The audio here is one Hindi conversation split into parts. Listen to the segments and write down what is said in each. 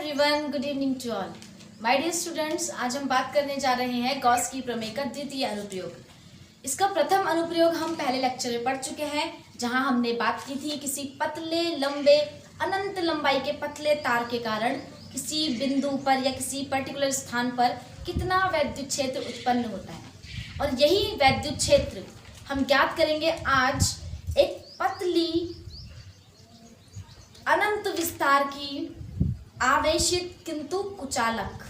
Everyone, good evening to all my dear students. आज हम बात करने जा रहे हैं गॉस की प्रमेय का द्वितीय अनुप्रयोग। इसका प्रथम अनुप्रयोग हम पहले लेक्चर में पढ़ चुके हैं, जहां हमने बात की थी किसी पतले लंबे अनंत लंबाई के पतले तार के कारण किसी बिंदु पर या किसी पर्टिकुलर स्थान पर कितना वैद्युत क्षेत्र उत्पन्न होता है। और यही वैद्युत क्षेत्र हम ज्ञात करेंगे आज एक पतली अनंत विस्तार की आवेशित किंतु कुचालक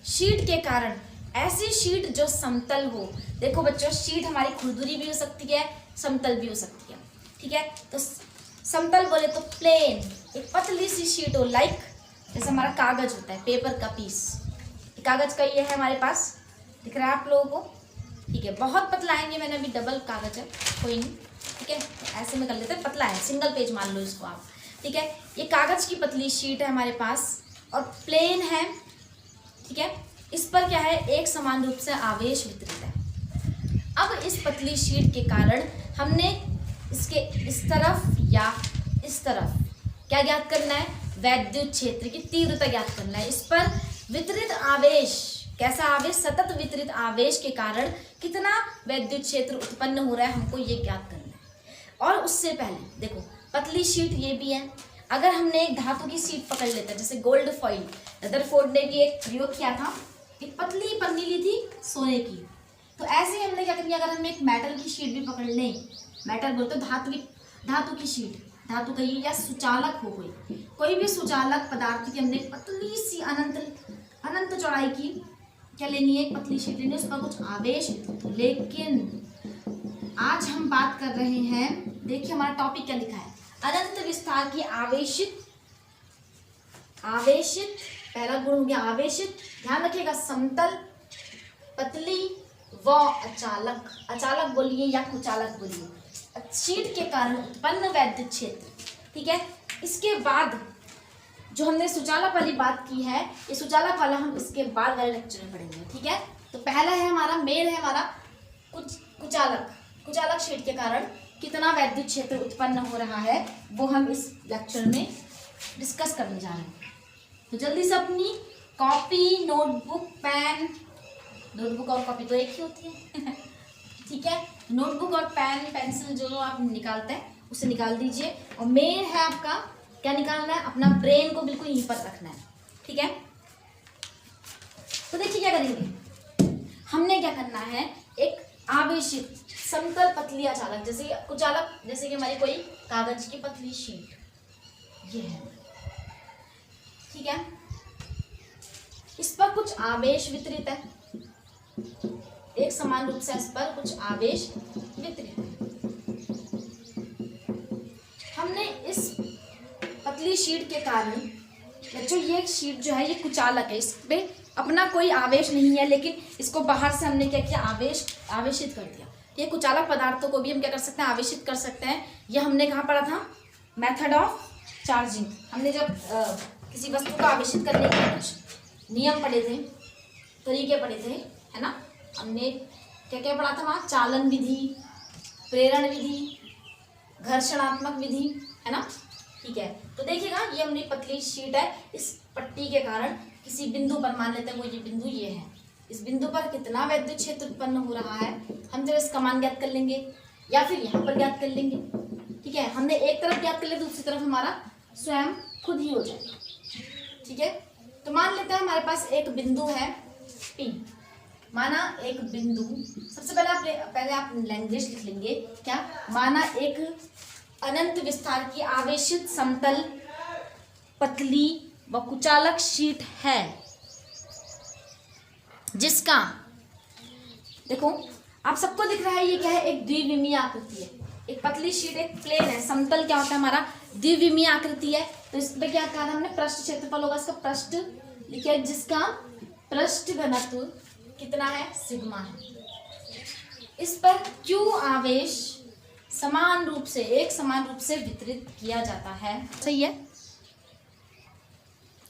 शीट के कारण। ऐसी शीट जो समतल हो। देखो बच्चों, शीट हमारी खुरदुरी भी हो सकती है, समतल भी हो सकती है। ठीक है, तो समतल बोले तो प्लेन, एक पतली सी शीट हो, लाइक जैसे हमारा कागज होता है, पेपर का पीस। कागज का ये है हमारे पास, दिख रहा है आप लोगों को? ठीक है, बहुत पतला है ये, मैंने अभी डबल कागज है, कोई नहीं। ठीक है, ऐसे में कर लेते हैं, पतला है, सिंगल पेज मान लो इसको आप। ठीक है, ये कागज की पतली शीट है हमारे पास और प्लेन है। ठीक है, इस पर क्या है, एक समान रूप से आवेश वितरित है। अब इस पतली शीट के कारण हमने इसके इस तरफ या इस तरफ क्या ज्ञात करना है, वैद्युत क्षेत्र की तीव्रता ज्ञात करना है। इस पर वितरित आवेश, कैसा आवेश, सतत वितरित आवेश के कारण कितना वैद्युत क्षेत्र उत्पन्न हो रहा है, हमको ये ज्ञात करना है। और उससे पहले देखो, पतली शीट ये भी है। अगर हमने एक धातु की शीट पकड़ लेते हैं, जैसे गोल्ड फॉइल, रदरफोर्ड ने भी एक प्रयोग किया था, एक पतली पन्नी ली थी सोने की। तो ऐसे ही हमने क्या करनी है, अगर हम एक मेटल की शीट भी पकड़ लें, मेटल बोलते धातु की शीट, धातु कहिए या सुचालक हो, कोई भी सुचालक पदार्थ की हमने पतली सी अनंत चौड़ाई की क्या लेनी है, एक पतली शीट लेनी है, उस पर कुछ आवेश। लेकिन आज हम बात कर रहे हैं, देखिए हमारा टॉपिक क्या लिखा है, अनंत विस्तार की आवेशित, पहला गुण हो गया आवेशित। ध्यान रखिएगा, समतल, पतली व अचालक, अचालक बोलिए या कुचालक बोलिए, शीट के कारण उत्पन्न वैद्युत क्षेत्र। ठीक है, इसके बाद जो हमने सुचालक वाली बात की है, ये सुचालक वाला हम इसके बाद वाले लेक्चर में पढ़ेंगे। ठीक है, तो पहला है हमारा मेन है हमारा कुचालक शीट के कारण कितना वैद्युत क्षेत्र उत्पन्न हो रहा है, वो हम इस लेक्चर में डिस्कस करने जा रहे हैं। तो जल्दी से अपनी कॉपी, नोटबुक, पेन, नोटबुक और कॉपी तो एक ही होती है ठीक है, नोटबुक और पेन पेंसिल जो आप निकालते हैं उसे निकाल दीजिए। और मेन है आपका क्या निकालना है, अपना ब्रेन को बिल्कुल यहीं पर रखना है। ठीक है, तो देखिए क्या करेंगे, हमने क्या करना है, एक आवेशित समतल पतली अचालक, जैसे कुचालक, जैसे कि हमारी कोई कागज की पतली शीट ये है। ठीक है, इस पर कुछ आवेश वितरित है, एक समान रूप से इस पर कुछ आवेश वितरित है। हमने इस पतली शीट के कारण, बच्चों ये शीट जो है ये कुचालक है, इस पे अपना कोई आवेश नहीं है, लेकिन इसको बाहर से हमने क्या किया, आवेशित कर दिया। ये कुचालक पदार्थों को भी हम क्या कर सकते हैं, आवेशित कर सकते हैं। ये हमने कहाँ पढ़ा था, मेथड ऑफ चार्जिंग। हमने जब किसी वस्तु को आवेशित करने के कुछ नियम पढ़े थे, तरीके पढ़े थे, है ना। हमने क्या क्या पढ़ा था वहाँ, चालन विधि, प्रेरण विधि, घर्षणात्मक विधि, है ना। ठीक है, तो देखिएगा ये हमने पतली शीट है, इस पट्टी के कारण किसी बिंदु पर, मान लेते हैं वो ये बिंदु ये है, इस बिंदु पर कितना वैद्युत क्षेत्र उत्पन्न हो रहा है, हम जब इसका मान ज्ञात कर लेंगे या फिर यहाँ पर ज्ञात कर लेंगे। ठीक है, हमने एक तरफ ज्ञात कर लिया, दूसरी तरफ हमारा स्वयं खुद ही हो जाएगा। ठीक है, तो मान लेते हैं हमारे पास एक बिंदु है P, माना एक बिंदु, सबसे पहले आप लैंग्वेज लिख लेंगे क्या, माना एक अनंत विस्तार की आवेशित समतल पतली व कुचालक शीट है, जिसका देखो आप सबको दिख रहा है ये क्या है, एक द्विविमीय आकृति है। एक पतली शीट, एक प्लेन है, समतल क्या होता है हमारा, द्विविमीय आकृति है। तो इस पे क्या कहा हमने, पृष्ठ क्षेत्रफल होगा, इसका पृष्ठ लिखिए, जिसका पृष्ठ घनत्व कितना है, सिग्मा है। इस पर क्यू आवेश समान रूप से, एक समान रूप से वितरित किया जाता है। सही है,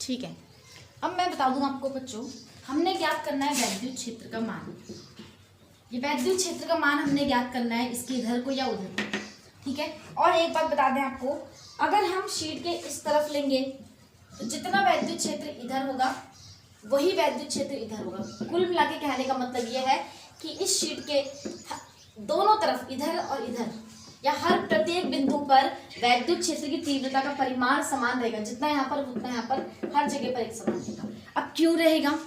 ठीक है। अब मैं बता दूं आपको बच्चों, हमने ज्ञात करना है वैद्युत क्षेत्र का मान। ये वैद्युत क्षेत्र का मान हमने ज्ञात करना है, इसके इधर को या उधर को। ठीक है, और एक बात बता दें आपको, अगर हम शीट के इस तरफ लेंगे तो जितना वैद्युत क्षेत्र इधर होगा वही वैद्युत क्षेत्र इधर होगा। कुल मिला के कहने का मतलब ये है कि इस शीट के दोनों तरफ, इधर और इधर, या हर प्रत्येक बिंदु पर वैद्युत क्षेत्र की तीव्रता का परिमाण समान रहेगा। जितना यहाँ पर उतना यहाँ पर, हर जगह पर एक समान रहेगा। अब क्यों रहेगा,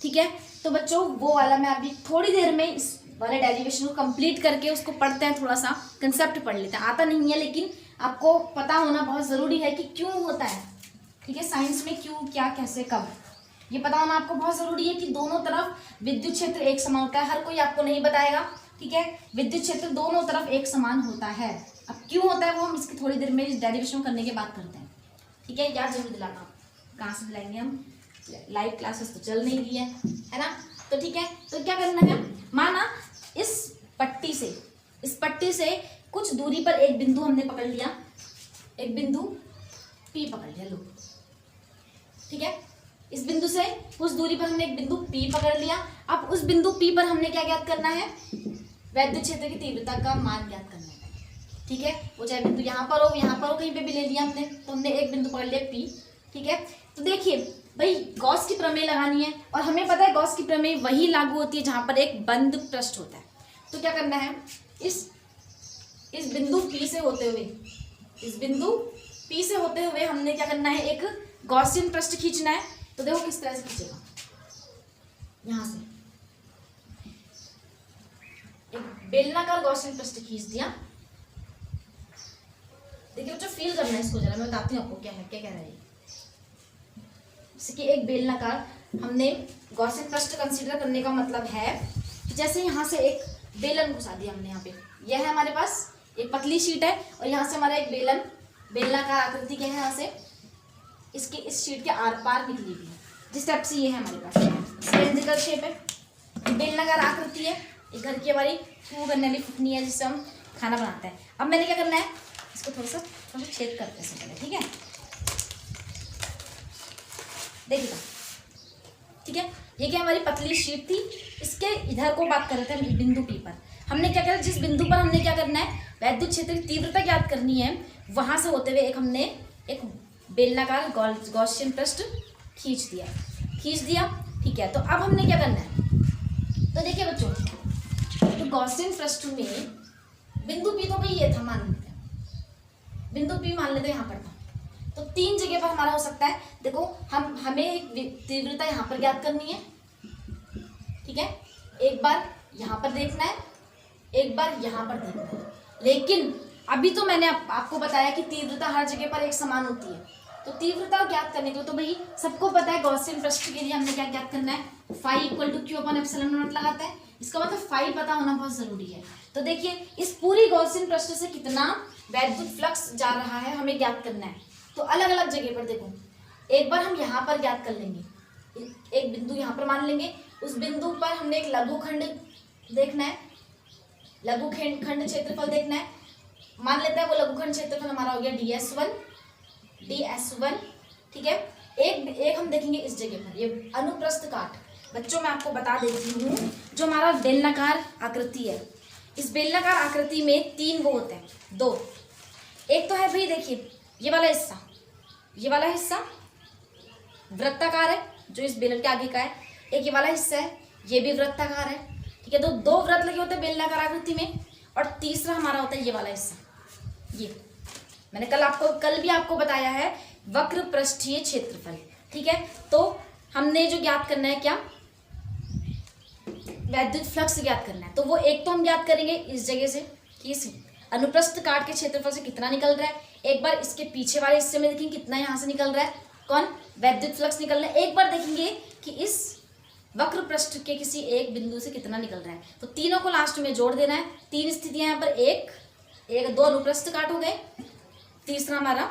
ठीक है। तो बच्चों वो वाला मैं अभी थोड़ी देर में इस वाले डेरिवेशन को कंप्लीट करके उसको पढ़ते हैं, थोड़ा सा कंसेप्ट पढ़ लेते हैं। आता नहीं है लेकिन आपको पता होना बहुत ज़रूरी है कि क्यों होता है, ठीक है। साइंस में क्यों, क्या, कैसे, कब, ये पता होना आपको बहुत ज़रूरी है कि दोनों तरफ विद्युत क्षेत्र एक समान होता है। हर कोई आपको नहीं बताएगा, ठीक है। विद्युत क्षेत्र दोनों तरफ एक समान होता है। अब क्यों होता है वो हम इसकी थोड़ी देर में इस डेरिवेशन करने के बाद करते हैं, ठीक है। याद जरूर दिलाना। कहाँ से दिलाएंगे हम, लाइव क्लासेस तो चल नहीं रही है ना। तो ठीक है, तो क्या करना है, माना इस पट्टी से कुछ दूरी पर एक बिंदु हमने पकड़ लिया, एक बिंदु P पकड़ लिया, लो, ठीक है। इस बिंदु से उस दूरी पर हमने एक बिंदु P पकड़ लिया। अब उस बिंदु P पर हमने क्या ज्ञात करना है, वैद्युत क्षेत्र की तीव्रता का मान ज्ञात करना है, ठीक है। वो चाहे बिंदु यहाँ पर हो, यहाँ पर हो, कहीं पे भी ले लिया हमने, तो हमने एक बिंदु पकड़ लिया P, ठीक है। तो देखिए भाई, गॉस की प्रमेय लगानी है और हमें पता है गॉस की प्रमेय वही लागू होती है जहाँ पर एक बंद पृष्ठ होता है। तो क्या करना है, इस बिंदु P से होते हुए, इस बिंदु P से होते हुए हमने क्या करना है, एक गॉसियन पृष्ठ खींचना है। तो देखो किस तरह से खींचेगा, यहां से एक बेलनाकार गॉसियन पृष्ठ खींच दिया। देखिए बच्चों, फील करना है इसको जरा, मैं बताती हूँ आपको क्या है, क्या कह रहा है। जैसे कि एक बेलनाकार हमने गॉसियन पृष्ठ कंसीडर करने का मतलब है कि जैसे यहाँ से एक बेलन घुसा दिया हमने, यहाँ पे यह है हमारे पास एक पतली शीट है और यहाँ से हमारा एक बेलनाकार आकृति क्या है, यहाँ से इसके इस शीट के आर पार निकली हुई है। जिस टाइप से ये है हमारे पास सिलेंड्रिकल शेप है, बेलनाकार आकृति है। एक घर की हमारी फूक करने वाली फुकनी है जिससे हम खाना बनाते हैं। अब मैंने क्या करना है, इसको थोड़ा सा छेद करते हैं पहले, ठीक है। देखिएगा, ठीक है। ये क्या हमारी पतली शीट थी, इसके इधर को बात कर रहे थे हम, बिंदु P पर हमने क्या करा, जिस बिंदु पर हमने क्या करना है, वैद्युत क्षेत्र की तीव्रता ज्ञात करनी है, वहां से होते हुए हमने एक बेलनाकार गॉसियन पृष्ठ खींच दिया, ठीक है। तो अब हमने क्या करना है, तो देखिए बच्चों, तो गॉसियन पृष्ठ में बिंदु P तो भाई ये था, मान लेते हैं बिंदु P, मान लेते हैं यहाँ पर था। तो तीन जगह पर हमारा हो सकता है। देखो हमें एक तीव्रता यहाँ पर ज्ञात करनी है, ठीक है। एक बार यहाँ पर देखना है, एक बार यहाँ पर देखना है। लेकिन अभी तो मैंने आपको बताया कि तीव्रता हर जगह पर एक समान होती है। तो तीव्रता ज्ञात करने के लिए तो भाई सबको पता है गॉसियन पृष्ठ के लिए हमने क्या ज्ञात करना है, फाई इक्वल टू क्यू अपन एप्सिलॉन नॉट लगाते हैं। इसका मतलब फाई पता होना बहुत जरूरी है। तो देखिए इस पूरी गॉसियन पृष्ठ से कितना वैद्युत फ्लक्स जा रहा है हमें ज्ञात करना है। तो अलग अलग जगह पर देखो, एक बार हम यहाँ पर ज्ञात कर लेंगे, एक बिंदु यहाँ पर मान लेंगे, उस बिंदु पर हमने एक लघुखंड देखना है, लघुखंड क्षेत्रफल देखना है। मान लेते हैं वो लघुखंड क्षेत्रफल हमारा हो गया ds1, ठीक है। एक हम देखेंगे इस जगह पर, ये अनुप्रस्थ काट। बच्चों मैं आपको बता देती हूँ, जो हमारा बेलनाकार आकृति है, इस बेलनाकार आकृति में तीन वो होते हैं, दो। एक तो है भाई देखिए ये वाला हिस्सा वृत्ताकार है, जो इस बेलन के आगे का है। एक ये वाला हिस्सा है, ये भी वृत्ताकार है, ठीक है। तो दो वृत्त लगे होते हैं बेलनाकार आकृति में। और तीसरा हमारा होता है ये वाला हिस्सा, ये मैंने कल भी आपको बताया है, वक्र पृष्ठीय क्षेत्रफल, ठीक है। तो हमने जो ज्ञात करना है क्या, वैद्युत फ्लक्स ज्ञात करना है। तो वो एक तो हम ज्ञात करेंगे इस जगह से कि इस अनुप्रस्थ काट के क्षेत्रफल से कितना निकल रहा है। एक बार इसके पीछे वाले हिस्से में देखेंगे कितना यहाँ से निकल रहा है, कौन, वैद्युत फ्लक्स निकल रहा है। एक बार देखेंगे कि इस वक्र पृष्ठ के किसी एक बिंदु से कितना निकल रहा है। तो तीनों को लास्ट में जोड़ देना है। तीन स्थितियां यहाँ पर, एक दो अनुप्रस्थ काट हो गए, तीसरा हमारा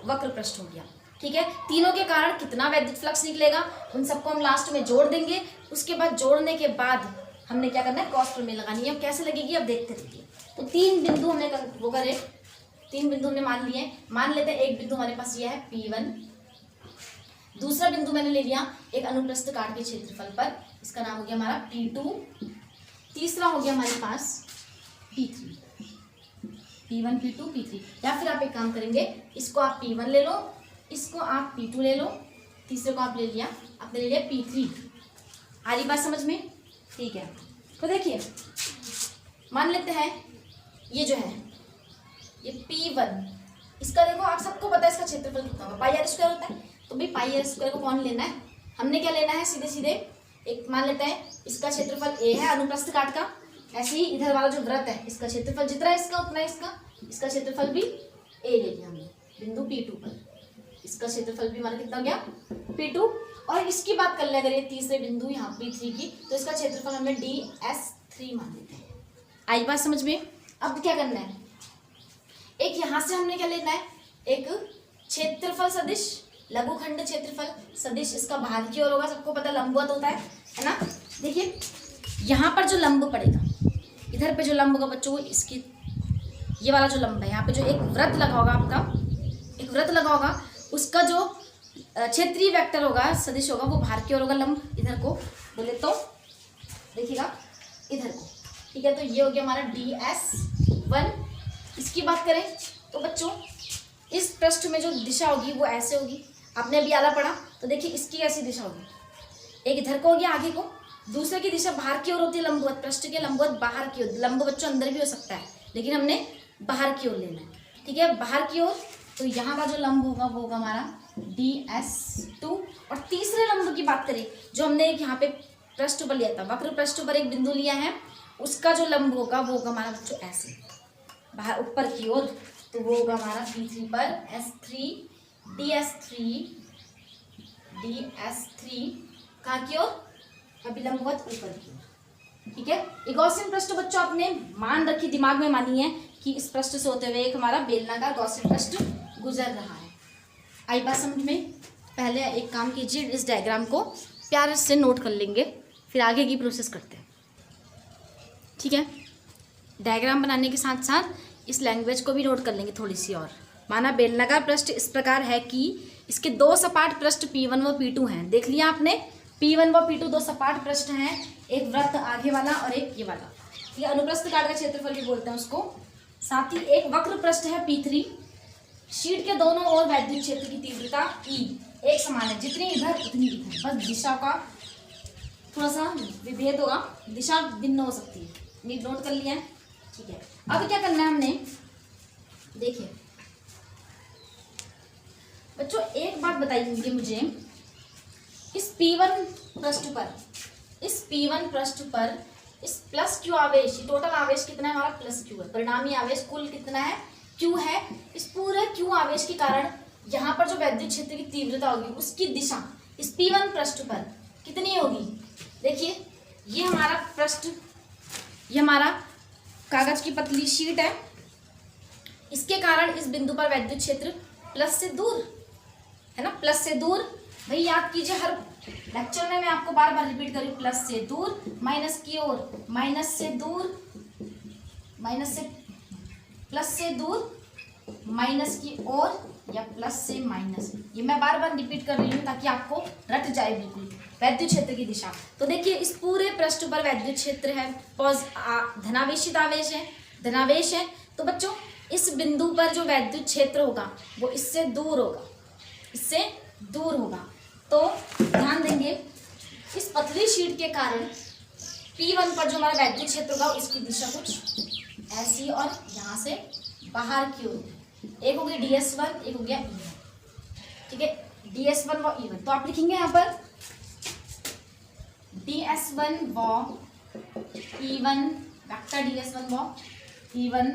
वक्र पृष्ठ हो गया, ठीक है। तीनों के कारण कितना वैद्युत फ्लक्स निकलेगा उन सबको हम लास्ट में जोड़ देंगे। उसके बाद जोड़ने के बाद हमने क्या करना है, गॉस प्रमेय लगानी है। अब कैसे लगेगी अब देखते रहिए। तो तीन बिंदु हमने वो करे, तीन बिंदु हमने मान लिए। मान लेते हैं एक बिंदु हमारे पास ये है P1, दूसरा बिंदु मैंने ले लिया एक अनुप्रस्थ काट के क्षेत्रफल पर, इसका नाम हो गया हमारा P2, तीसरा हो गया हमारे पास P3, P1 P2 P3। या फिर आप एक काम करेंगे, इसको आप P1 ले लो इसको आप P2 ले लो, तीसरे को आप ले लिया, आपने ले लिया P3। आ रही बात समझ में? ठीक है। तो देखिए मान लेते हैं ये जो है ये P1, इसका देखो आप सबको पता है इसका क्षेत्रफल कितना होगा, पाई आर स्क्वायर होता है। तो भाई पाई आर स्क्वायर को कौन लेना है, हमने क्या लेना है, सीधे सीधे एक मान लेते हैं इसका क्षेत्रफल a है अनुप्रस्थ काट का। ऐसे ही इधर वाला जो वृत्त है इसका क्षेत्रफल जितना है इसका उतना है इसका क्षेत्रफल भी a ले लिया हमने बिंदु P2 पर। इसका क्षेत्रफल भी हमारा कितना हो गया P2। और इसकी बात कर ले अगर ये तीसरे बिंदु यहाँ P3 की, तो इसका क्षेत्रफल हमें DS3 मान लेते हैं। आई बात समझ में? अब क्या करना है, एक यहाँ से हमने क्या लेना है, एक क्षेत्रफल सदिश, लघुखंड क्षेत्रफल सदिश, इसका बाहर की ओर होगा, सबको पता लंबवत होता है ना। देखिए यहाँ पर जो लंब पड़ेगा, इधर पे जो लंब होगा बच्चों, इसकी ये वाला जो लंब है, यहाँ पे जो एक वृत्त लगा होगा आपका, एक वृत्त लगा होगा, उसका जो क्षेत्रीय वेक्टर होगा, सदिश होगा, वो बाहर की ओर होगा लंब, इधर को बोले तो देखिएगा इधर को। ठीक है, तो ये हो गया हमारा DS1। इसकी बात करें तो बच्चों इस पृष्ठ में जो दिशा होगी वो ऐसे होगी, आपने अभी आला पढ़ा। तो देखिए इसकी ऐसी दिशा होगी, एक इधर को होगी आगे को, दूसरे की दिशा बाहर की ओर होती है लंबवत, पृष्ठ के लंबवत बाहर की ओर। लंब बच्चों अंदर भी हो सकता है लेकिन हमने बाहर की ओर लेना है। ठीक है, बाहर की ओर, तो यहाँ का जो लंब होगा वो होगा हमारा DS2। और तीसरे लंब की बात करें जो हमने एक यहाँ पे पृष्ठ पर लिया था, वक्र पृष्ठ पर एक बिंदु लिया है, उसका जो लंब होगा वो होगा हमारा बच्चों ऐसे बाहर ऊपर की ओर, तो वो होगा हमारा P3 पर DS3 कहाँ की ओर, अभी लंबवत ऊपर की ओर। ठीक है, एक गॉसियन पृष्ठ बच्चों आपने मान रखी, दिमाग में मानी है कि इस पृष्ठ से होते हुए एक हमारा बेलनाकार गॉसियन पृष्ठ गुजर रहा है। आई बात समझ में? पहले एक काम कीजिए, इस डायग्राम को प्यार से नोट कर लेंगे, फिर आगे की प्रोसेस करते हैं। ठीक है, डायग्राम बनाने के साथ साथ इस लैंग्वेज को भी नोट कर लेंगे थोड़ी सी और। माना बेलनाकार पृष्ठ इस प्रकार है कि इसके दो सपाट पृष्ठ P1 व P2 हैं। देख लिया आपने, P1 व P2 दो सपाट पृष्ठ हैं, एक वृत्त आगे वाला और एक ये वाला। ये अनुप्रस्थ काट का क्षेत्रफल भी बोलते हैं उसको। साथ ही एक वक्र पृष्ठ है P3। शीट के दोनों ओर वैद्युत क्षेत्र की तीव्रता E एक समान है, जितनी इधर उतनी इधर, बस दिशा का थोड़ा सा विभेद होगा, दिशा भिन्न हो सकती है। नीट नोट कर लिया है? ठीक है, अब क्या करना है हमने, देखिए बच्चों एक बात बताइए मुझे, इस P1 पृष्ठ पर इस प्लस Q आवेश, टोटल आवेश कितना है हमारा, प्लस Q है, परिणामी आवेश कुल कितना है, Q है। इस पूरे Q आवेश के कारण यहाँ पर जो वैद्युत क्षेत्र की तीव्रता होगी उसकी दिशा इस P1 पृष्ठ पर कितनी होगी। देखिए ये हमारा पृष्ठ, ये हमारा कागज की पतली शीट है, इसके कारण इस बिंदु पर वैद्युत क्षेत्र प्लस से दूर है ना, प्लस से दूर। भाई याद कीजिए, हर लेक्चर में मैं आपको बार बार रिपीट करूँ, प्लस से दूर, माइनस की ओर, माइनस से दूर, माइनस से प्लस से दूर, माइनस की ओर, या प्लस से माइनस। ये मैं बार बार रिपीट कर रही हूँ ताकि आपको रट जाए बिल्कुल वैद्युत क्षेत्र की दिशा। तो देखिए इस पूरे पृष्ठ पर वैद्युत क्षेत्र है, धनावेशित आवेश है, धनावेश है। तो बच्चों इस बिंदु पर जो वैद्युत क्षेत्र होगा वो इससे दूर होगा, इससे दूर होगा। तो ध्यान देंगे, इस पतली शीट के कारण P1 पर जो हमारा वैद्युत क्षेत्र होगा उसकी दिशा कुछ ऐसी और यहाँ से बाहर की ओर, एक हो गया DS1, एक हो गया E1। ठीक है, DS1 व E1, तो आप लिखेंगे यहाँ पर DS1 व E1, वेक्टर DS1 व E1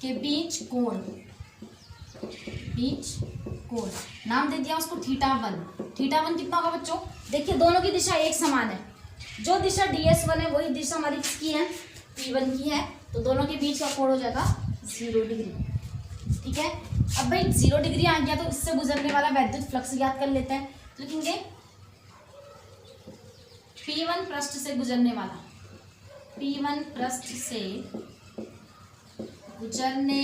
के बीच कोण, नाम दे दिया उसको θ1। θ1 कितना होगा बच्चों, देखिए दोनों की दिशा एक समान है, जो दिशा DS1 है वही दिशा हमारी किसकी है, P1 की है। तो दोनों के बीच का कोण हो जाएगा 0 डिग्री। ठीक है, अब भाई 0 डिग्री आ गया तो इससे गुजरने वाला वैद्युत फ्लक्स याद कर लेते हैं। तो लिखेंगे P1 पृष्ठ से गुजरने वाला, P1 पृष्ठ से गुजरने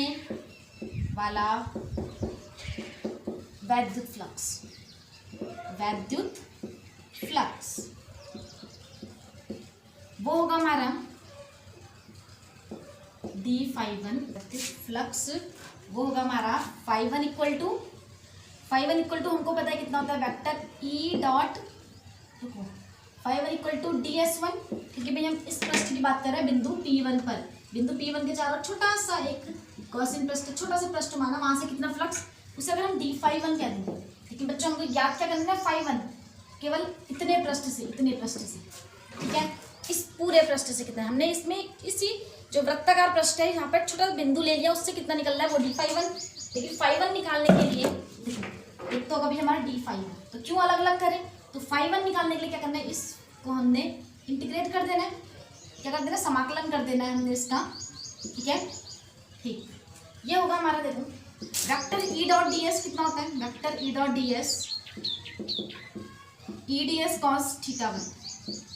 वाला वैद्युत फ्लक्स वो होगा हमारा d φ1, फ्लक्स वो होगा हमारा φ1 इक्वल टू φ1 इक्वल टू हमको पता है कितना होता है vector e dot φ1 equal to ds1, क्योंकि भाई हम इस पृष्ठ की बात कर रहे हैं बिंदु P1 पर। बिंदु P1 के चारों छोटा सा एक गॉसियन पृष्ठ, छोटा सा पृष्ठ माना, वहां से कितना फ्लक्स, उसे अगर हम d∅1 कह देंगे। लेकिन बच्चों हमको याद क्या करना है, φ1 केवल इतने पृष्ठ से, ठीक है, इस पूरे पृष्ठ से कितना, हमने इसमें इसी जो वृत्ताकार पृष्ठ है यहाँ पर छोटा बिंदु ले लिया, उससे कितना निकल रहा है वो d∅1। लेकिन φ1 निकालने के लिए एक तो कभी हमारा d∅1, तो क्यों अलग अलग करें, तो φ1 निकालने के लिए क्या करना है, इसको हमने इंटीग्रेट कर देना है, क्या कर देना, समाकलन कर देना है हमने इसका, ठीक है। ठीक, ये होगा हमारा, देखो vector e dot D S कितना होता है, vector e dot D S, E D S cos theta one,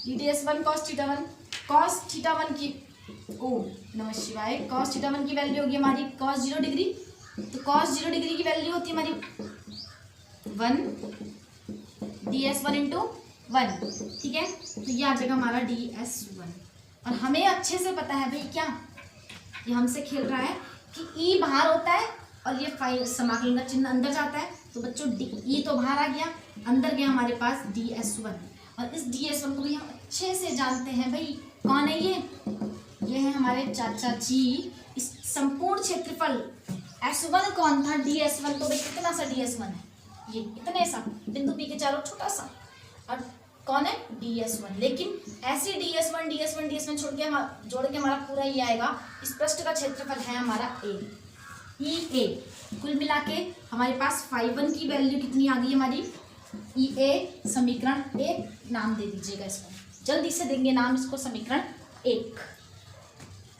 E D S one cos theta one, cos theta one की, ओ नमः शिवाय, कॉस थीटा वन की वैल्यू होगी हमारी कॉस 0 डिग्री, तो कॉस 0 डिग्री की वैल्यू होती है हमारी 1 डी एस 1 इंटू 1, ठीक है। तो ये आ जाएगा हमारा ds1। और हमें अच्छे से पता है भाई क्या, ये हमसे खेल रहा है कि ई बाहर होता है और ये फाइव समाकलन का चिन्ह अंदर जाता है, तो बच्चों ई तो बाहर आ गया, अंदर गया हमारे पास ds1। और इस ds1 को भी हम अच्छे से जानते हैं भाई, कौन है ये है हमारे चाचा जी। इस संपूर्ण क्षेत्रफल s1 कौन था, ds1, तो भाई कितना सा ds1 है, ये इतने सा बिंदु P के चारों छोटा सा, और कौन है ds1। लेकिन ऐसे ds1 जोड़ के हमारा पूरा ये आएगा, इस पृष्ठ का क्षेत्रफल है हमारा a। कुल मिला के हमारे पास φ1 की वैल्यू कितनी आ गई हमारी, EA समीकरण 1 नाम दे दीजिएगा इसको, जल्दी से देंगे नाम इसको, समीकरण 1।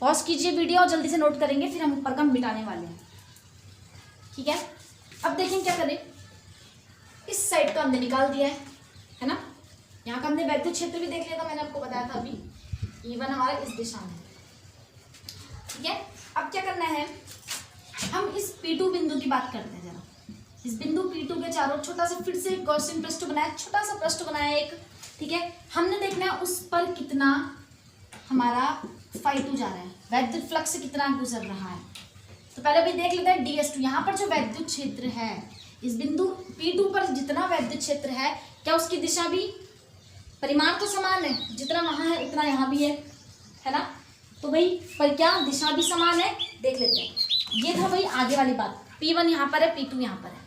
पॉज कीजिए वीडियो और जल्दी से नोट करेंगे, फिर हम ऊपर का मिटाने वाले हैं, ठीक है। अब देखें क्या करें, इस साइड का हमने निकाल दिया है ना, यहाँ का हमने वैद्युत क्षेत्र भी देख लिया था, मैंने आपको बताया था अभी, E1 हमारा इस दिशा में, ठीक है। अब क्या करना है, हम इस P2 बिंदु की बात करते हैं जरा। इस बिंदु P2 के चारों छोटा सा फिर से गॉसियन पृष्ठ बनाया, छोटा सा पृष्ठ बनाया एक, ठीक है। हमने देखना है उस पर कितना हमारा φ2 जा रहा है, वैद्युत फ्लक्स कितना गुजर रहा है। तो पहले भी देख लेते हैं ds2, यहाँ पर जो वैद्युत क्षेत्र है, इस बिंदु P2 पर जितना वैद्युत क्षेत्र है, क्या उसकी दिशा भी, परिमाण तो समान है, जितना वहाँ है उतना यहाँ भी है ना, तो भाई पर क्या दिशा भी समान है, देख लेते हैं। ये था भाई आगे वाली बात, P1 यहाँ पर है, P2 यहाँ पर है,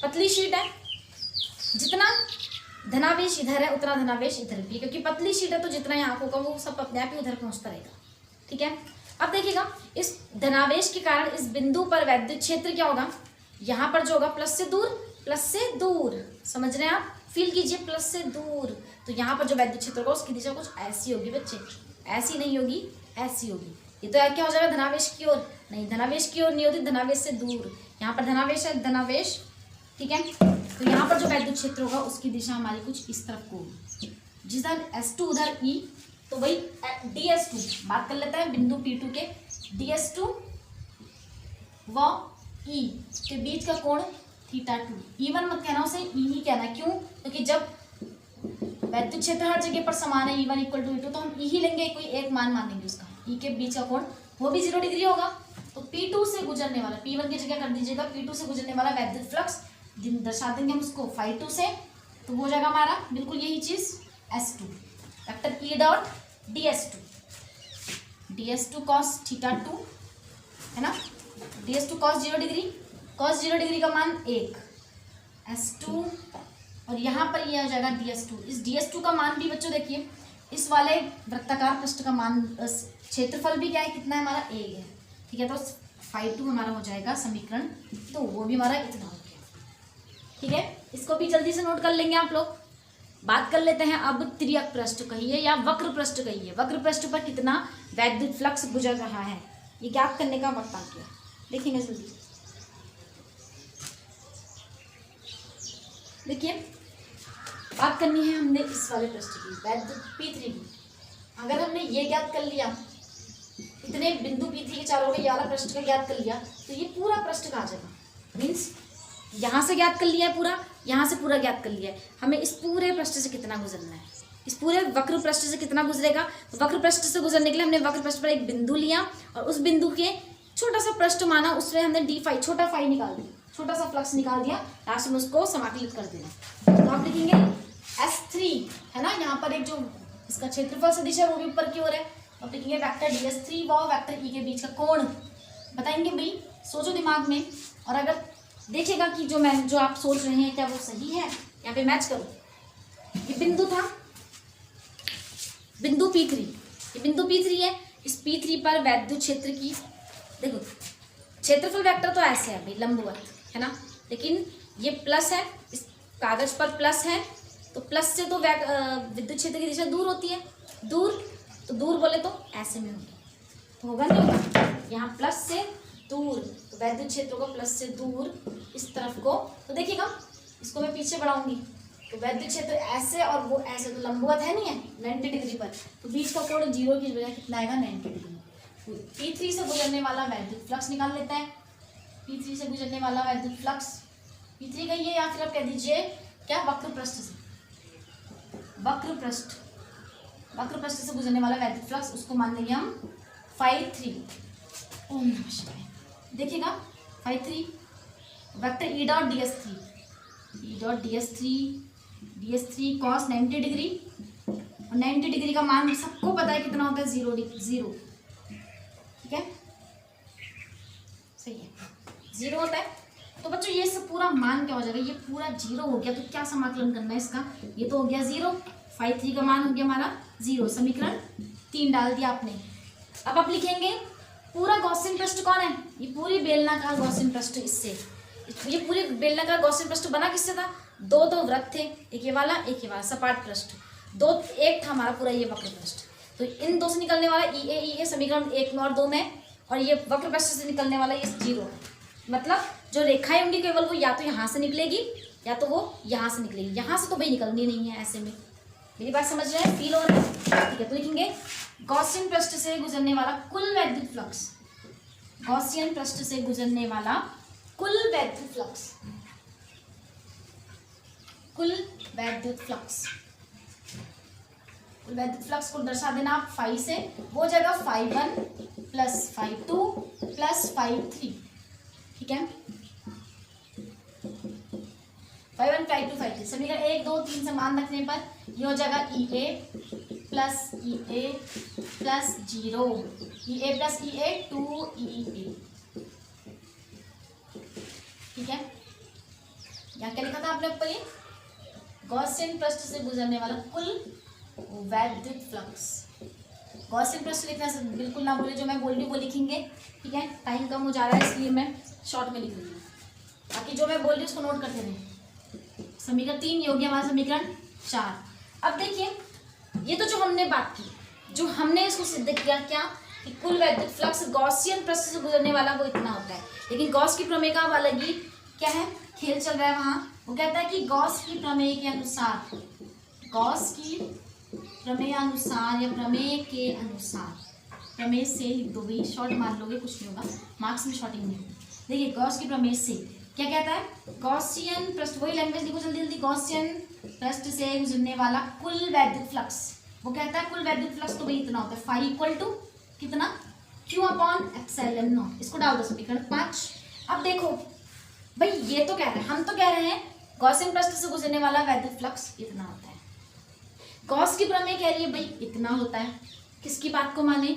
पतली शीट है, जितना धनावेश इधर है उतना धनावेश इधर भी, क्योंकि पतली शीट है तो जितना यहाँ होगा वो सब अपने आप ही उधर पहुँचता रहेगा, ठीक है। अब देखिएगा, इस धनावेश के कारण इस बिंदु पर वैद्युत क्षेत्र क्या होगा, यहाँ पर जो होगा प्लस से दूर, समझ रहे हैं आप, फील कीजिए, प्लस से दूर। तो यहाँ पर जो वैद्युत क्षेत्र होगा उसकी दिशा कुछ ऐसी होगी बच्चे, ऐसी नहीं होगी, ऐसी होगी। ये तो क्या हो जाएगा, धनावेश की ओर, नहीं धनावेश की ओर नहीं होती, धनावेश से दूर। यहाँ पर धनावेश है, धनावेश, ठीक है। तो यहाँ पर जो वैद्युत क्षेत्र होगा उसकी दिशा हमारी कुछ इस तरफ को होगी, जिधर S2 उधर E, तो वही ds2 बात कर लेते हैं, बिंदु P2 के ds2 व E के बीच का कोण θ2। E1 मत कहना, उसे E ही कहना, क्यों, क्योंकि जब वैद्युत क्षेत्र हर जगह पर समान है, E1 इक्वल टू E2, तो हम E ही लेंगे, कोई एक मान मानेंगे उसका, E के बीच का कोण वो भी 0 डिग्री होगा। तो P2 से गुजरने वाला, P1 की जगह कर दीजिएगा, P2 से गुजरने वाला वैद्युत फ्लक्स दर्शा देंगे हम उसको φ2 से, तो हो जाएगा हमारा बिल्कुल यही चीज S2, vector E dot ds2 cos θ2 है ना, ds2 cos 0 degree, cos 0 degree का मान 1 S2, और यहाँ पर ये आ जाएगा ds2। इस ds2 का मान भी बच्चों देखिए, इस वाले वृत्ताकार पृष्ठ का मान, क्षेत्रफल भी क्या है, कितना है हमारा 1 है, ठीक है। तो φ2 हमारा हो जाएगा समीकरण, तो वो भी हमारा इतना हो गया, ठीक है। इसको भी जल्दी से नोट कर लेंगे आप लोग। बात कर लेते हैं अब तिर्यक पृष्ठ कहिए या वक्र पृष्ठ कहिए, वक्र पृष्ठ पर कितना वैद्युत फ्लक्स गुजर रहा है, ये ज्ञात करने का वक्त आ गया, देखेंगे जल्दी। देखिए, बात करनी है हमने इस वाले पृष्ठ की, वैद्युत P3 की। अगर हमने ये ज्ञात कर लिया, इतने बिंदु P3 के चारों के ये वाला पृष्ठ का ज्ञात कर लिया, तो ये पूरा पृष्ठ कहाँ जाएगा, मीन्स यहाँ से ज्ञात कर लिया है पूरा, यहाँ से पूरा ज्ञात कर लिया है, हमें इस पूरे पृष्ठ से कितना गुजरना है, इस पूरे वक्र पृष्ठ से कितना गुजरेगा। तो वक्र पृष्ठ से गुजरने के लिए हमने वक्र पृष्ठ पर एक बिंदु लिया और उस बिंदु के छोटा सा पृष्ठ माना, उसमें हमने d फाई, छोटा फाई निकाल दिया, छोटा सा फ्लक्स निकाल दिया, लास्ट में उसको समाकलित कर देना। तो आप लिखेंगे S3 है ना, यहाँ पर एक जो इसका क्षेत्रफल सदिश है वो भी ऊपर की ओर है, तो आप लिखेंगे वेक्टर DS3 व वेक्टर E के बीच का कोण बताएंगे भाई, सोचो दिमाग में, और अगर देखेगा कि जो आप सोच रहे हैं क्या वो सही है, यहाँ पे मैच करो। ये बिंदु था, बिंदु P3, ये बिंदु P3 है, इस P3 पर वैद्युत क्षेत्र की देखो क्षेत्रफल वेक्टर तो ऐसे है भाई लंबवत है ना, लेकिन ये प्लस है, इस कागज पर प्लस है, तो प्लस से तो विद्युत क्षेत्र की दिशा दूर होती है, दूर तो दूर बोले तो ऐसे में होगी, तो होगा नहीं होगा, यहाँ प्लस से दूर, तो वैद्युत क्षेत्र को प्लस से दूर इस तरफ को, तो देखिएगा इसको मैं पीछे बढ़ाऊंगी तो वैद्युत क्षेत्र ऐसे और वो ऐसे, तो लंबवत है नहीं है 90 डिग्री पर, तो बीच का कोण 0 की बजाय कितना आएगा 90 डिग्री। P3 से गुजरने वाला वैद्युत फ्लक्स निकाल लेते हैं, P3 से गुजरने वाला वैद्युत फ्लक्स, P3 कहिए या फिर आप कह दीजिए क्या वक्र पृष्ठ से, वक्र पृष्ठ से गुजरने वाला वैद्युत फ्लक्स, उसको मान लेंगे हम 5-3। ओम नमः शिवाय। देखिएगा 5-3 वेक्टर DS3 cos 90 डिग्री, और 90 डिग्री का मान सबको पता है कितना होता है, 0, ठीक है, सही है 0 होता है। तो बच्चों ये सब पूरा मान क्या हो जाएगा, ये पूरा 0 हो गया, तो क्या समाकलन करना है इसका, ये तो हो गया 0, 5-3 का मान हो गया हमारा 0, समीकरण 3 डाल दिया आपने। अब आप लिखेंगे पूरा गॉसियन पृष्ठ कौन है, ये पूरी बेलनाकार गॉसियन पृष्ठ, इससे ये पूरी बेलनाकार गॉसियन पृष्ठ बना किससे था, दो वृत्त थे, एक ये वाला सपाट पृष्ठ, एक था हमारा पूरा ये वक्र पृष्ठ, तो इन दो से निकलने वाला ई ए समीकरण 1 में और 2 में, और ये वक्र पृष्ठ से निकलने वाला ये 0 है, मतलब जो रेखाएं होंगी केवल वो या तो यहाँ से निकलेगी या तो वो यहाँ से निकलेगी, यहाँ से तो भाई निकलनी नहीं है, ऐसे में मेरी बात समझ रहे हैं, फील हो रहा है, ठीक है। तो लिखेंगे गॉसियन पृष्ठ से गुजरने वाला कुल वैद्युत फ्लक्स, गॉसियन पृष्ठ से गुजरने वाला कुल वैद्युत फ्लक्स, कुल वैद्युत फ्लक्स को दर्शा देना आप फाई से, वो जाएगा 5-1 प्लस 5-2 प्लस 5-3, ठीक है, 5-1 5-2 5-3, समीकरण 1 2 3 से मान रखने पर ये हो जाएगा EA plus 0, EA plus EA 2EA, ठीक है। यहाँ क्या लिखा था आपने ऊपर, ये गॉसियन पृष्ठ से गुजरने वाला कुल वैद्युत फ्लक्स, गॉसियन पृष्ठ लिखना से बिल्कुल ना बोले, जो मैं बोल रही हूँ वो लिखेंगे, ठीक है, टाइम कम हो जा रहा है इसलिए मैं शॉर्ट में लिख रही हूँ, बाकी जो मैं बोल रही हूँ उसको नोट करते रहे। समीकरण 3 ये हो गया हमारा समीकरण 4। अब देखिए ये तो जो हमने बात की, जो हमने इसको सिद्ध किया क्या कि कुल वैद्युत फ्लक्स गॉसियन पृष्ठ से गुजरने वाला वो इतना होता है, लेकिन गॉस की प्रमेय का अलग ही क्या है खेल चल रहा है वहाँ, वो कहता है कि गॉस की प्रमेय के अनुसार, गॉस की प्रमेय अनुसार या प्रमेय के अनुसार, प्रमेय से लिख दो भाई, शॉर्ट मार लोगे कुछ नहीं होगा, मार्क्स में शॉर्टिंग नहीं होगी। देखिए गॉस की प्रमेय से क्या कहता है, गॉसियन पृष्ठ, वही लैंग्वेज लिखो जल्दी जल्दी, गॉसियन पृष्ठ से गुजरने वाला कुल वैद्युत फ्लक्स, वो कहता है कुल वैद्युत फ्लक्स तो भाई इतना होता है, फाई इक्वल टू कितना, Q/ε0, इसको डाल दो समीकरण 5। अब देखो भाई ये तो कह रहे हैं, हम तो कह रहे हैं गॉसियन पृष्ठ से गुजरने वाला वैद्युत फ्लक्स इतना होता है, गॉस की प्रमेय कह रही है भाई इतना होता है, किसकी बात को माने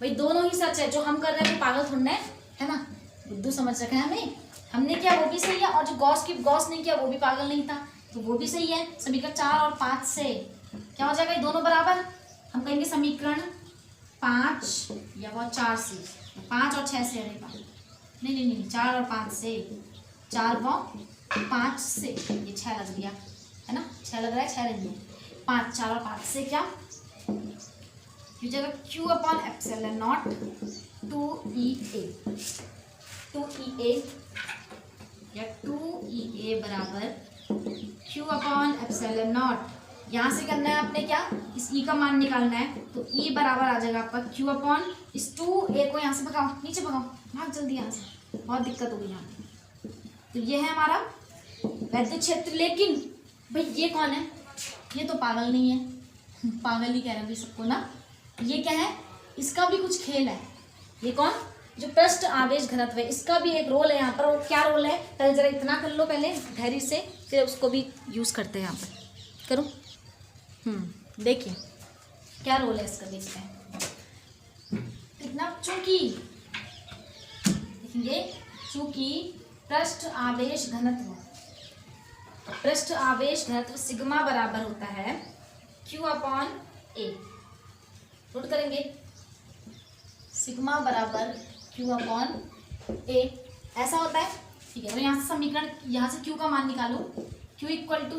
भाई, दोनों ही सच है, जो हम कर रहे हैं पागल थोड़ा है ना, बुद्धू समझ रखा है हमें, हमने किया वो भी सही है, और जो गॉस ने किया वो भी पागल नहीं था, तो वो भी सही है। समीकरण 4 और 5 से क्या हो जाएगा, ये दोनों बराबर, हम कहेंगे समीकरण 5 या वो 4 से, 5 और 6 से, अरे नहीं 4 और 5 से, 4 व 5 से, ये 6 लग गया है ना, 6 लग रहा है, 6 नहीं है, 5 4 और 5 से क्या ये जगह Q/ε0 2EA या 2EA बराबर Q/ε0, यहाँ से करना है आपने क्या, इस E का मान निकालना है, तो E बराबर आ जाएगा आपका Q/ इस 2A को यहाँ से भगाओ, नीचे भगाओ, भाग जल्दी यहाँ से, बहुत दिक्कत होगी यहाँ पे। तो ये है हमारा वैद्युत क्षेत्र, लेकिन भाई ये कौन है, ये तो पागल नहीं है, पागल ही कह रहे हैं भाई सबको ना, ये क्या है, इसका भी कुछ खेल है, ये कौन, जो पृष्ठ आवेश घनत्व है इसका भी एक रोल है यहाँ पर। और क्या रोल है, पहले जरा इतना कर लो पहले धैर्य से, फिर उसको भी यूज़ करते हैं यहाँ पर। करो, देखिए क्या रोल है इसका, देखते हैं कितना। चूंकि पृष्ठ आवेश घनत्व सिग्मा बराबर होता है Q/A। नोट करेंगे, सिग्मा बराबर Q/A ऐसा होता है, ठीक है। तो यहाँ से समीकरण, यहाँ से Q का मान निकालो, Q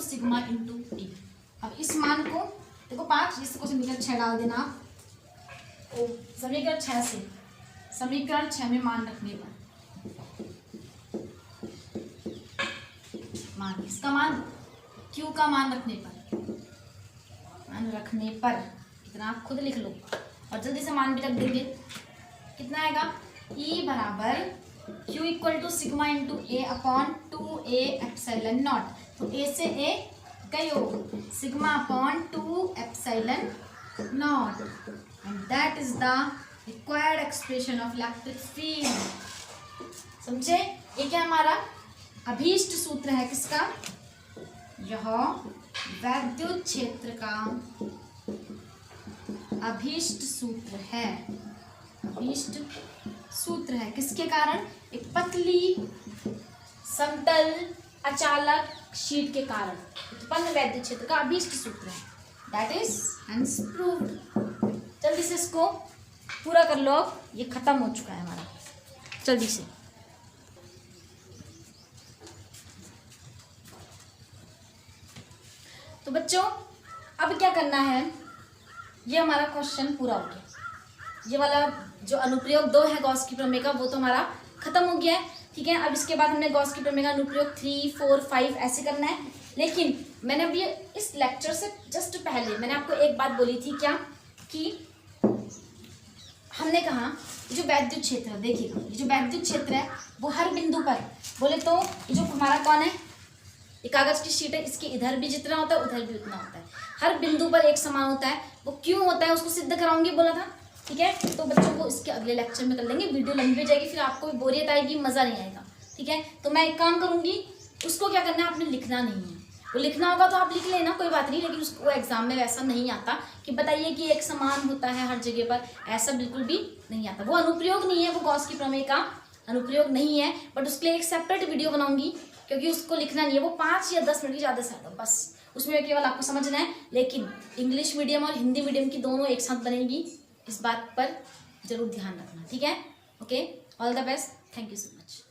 = सिग्मा × T। अब इस मान को देखो 5, इसको समीकरण 6 डाल देना आप। समीकरण 6 में मान रखने पर, इसका मान Q का मान रखने पर कितना आप खुद लिख लो और जल्दी से मान भी रख देंगे। कितना आएगा, E बराबर Q = सिग्मा × A/2A∁0। तो A से A गयो, सिग्मा/2ε0, and that is the required expression of electric field। समझे, ये क्या हमारा अभीष्ट सूत्र है, किसका, यह वैद्युत क्षेत्र का अभीष्ट सूत्र है। किसके कारण, एक पतली समतल अचालक शीट के कारण उत्पन्न वैद्युत क्षेत्र का अभीष्ट सूत्र है। That is hence proved. जल्दी से इसको पूरा कर लो, ये खत्म हो चुका है हमारा, जल्दी से। तो बच्चों अब क्या करना है, ये हमारा क्वेश्चन पूरा हो गया। ये वाला जो अनुप्रयोग 2 है गॉस की प्रमेय का, वो तो हमारा खत्म हो गया है, ठीक है। अब इसके बाद हमने गॉस की प्रमेय का अनुप्रयोग 3, 4, 5 ऐसे करना है। लेकिन मैंने अभी इस लेक्चर से जस्ट पहले मैंने आपको एक बात बोली थी, क्या कि हमने कहा जो वैद्युत क्षेत्र है, देखिएगा ये जो वैद्युत क्षेत्र है वो हर बिंदु पर, बोले तो ये जो हमारा कौन है, ये कागज की शीट है, इसके इधर भी जितना होता है उधर भी उतना होता है, हर बिंदु पर एक समान होता है। वो क्यों होता है उसको सिद्ध कराऊंगी बोला था, ठीक है। तो बच्चों को इसके अगले लेक्चर में कर लेंगे, वीडियो लंबी हो जाएगी, फिर आपको भी बोरियत आएगी, मज़ा नहीं आएगा, ठीक है। तो मैं एक काम करूंगी, उसको क्या करना है, आपने लिखना नहीं है। वो लिखना होगा तो आप लिख लेना, कोई बात नहीं, लेकिन उसको एग्जाम में वैसा नहीं आता कि बताइए कि एक समान होता है हर जगह पर, ऐसा बिल्कुल भी नहीं आता। वो अनुप्रयोग नहीं है, वो गॉस की प्रमेय का अनुप्रयोग नहीं है, बट उसके लिए एक सेपरेट वीडियो बनाऊंगी, क्योंकि उसको लिखना नहीं है। वो 5 या 10 मिनट की ज़्यादा से ज़्यादा, बस उसमें केवल आपको समझना है। लेकिन इंग्लिश मीडियम और हिंदी मीडियम की दोनों एक साथ बनेगी, इस बात पर जरूर ध्यान रखना, ठीक है। Okay, all the best, thank you so much.